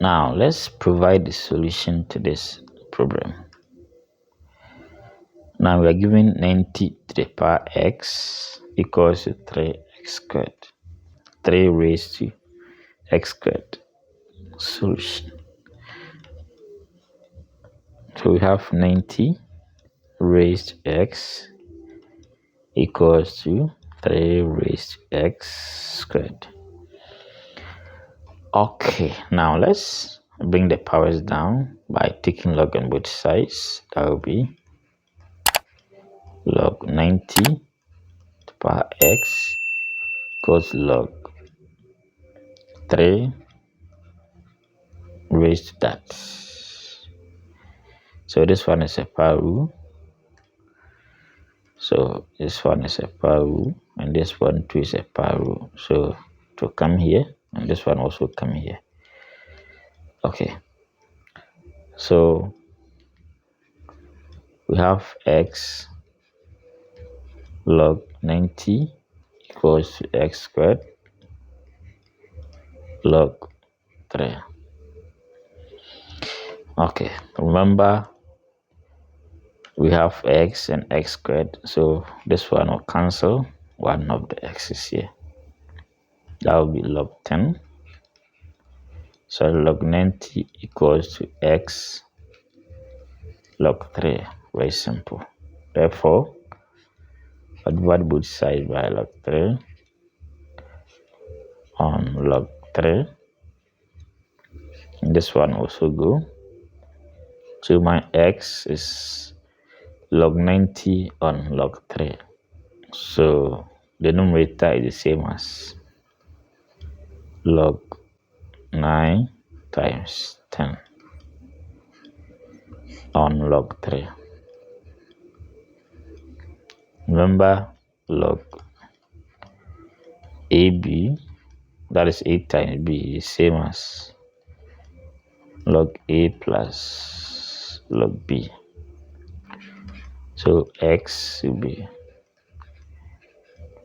Now let's provide the solution to this problem. Now we are given 90 to the power x equals to 3x squared. 3 raised to x squared. Solution. So we have 90 raised to x equals to 3 raised to x squared. Okay, now let's bring the powers down by taking log on both sides. That will be log 90 to the power x equals log 3 raised to that. So this one is a power rule. So this one is a power rule, and this one too is a power rule. So to come here, and this one also come here. Okay. So we have x log 90 equals to x squared log 3. Okay, remember we have x and x squared, so this one will cancel one of the x's here. That will be log 10. So log 90 equals to x log 3. Very simple. Therefore, I divide both sides by log 3 on log 3. And this one also go. So my x is log 90 on log 3. So the numerator is the same as log 9 times 10 on log 3. Remember log AB, that is 8 times B, is same as log A plus log B. So x will be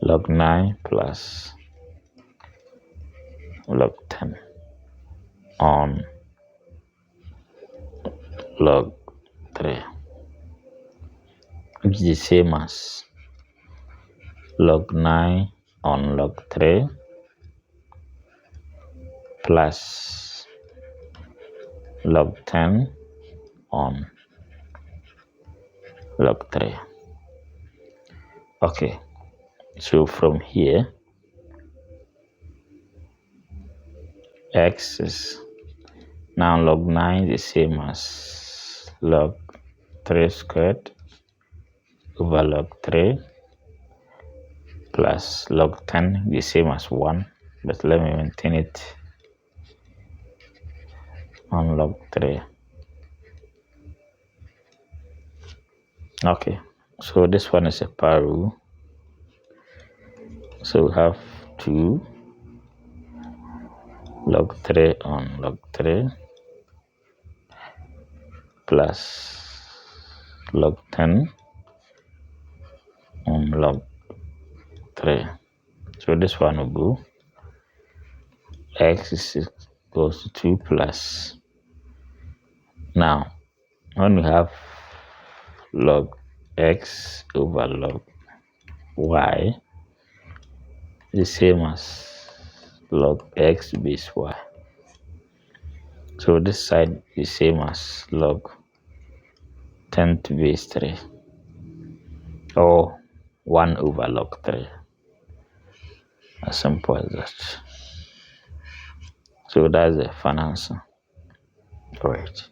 log 9 plus log 10 on log 3, which is the same as log 9 on log 3 plus log 10 on log 3. Okay, so from here x is now log 9 is the same as log 3 squared over log 3 plus log 10 the same as 1, but let me maintain it on log 3. Okay, so this one is a power rule. So we have 2 log 3 on log 3 plus log 10 on log 3. So this one will go. X is equals to 2 plus. Now, when we have log x over log y, the same as log x base y. So this side is same as log 10 to base 3 or 1 over log 3. As simple as that. So that's the final answer. All right.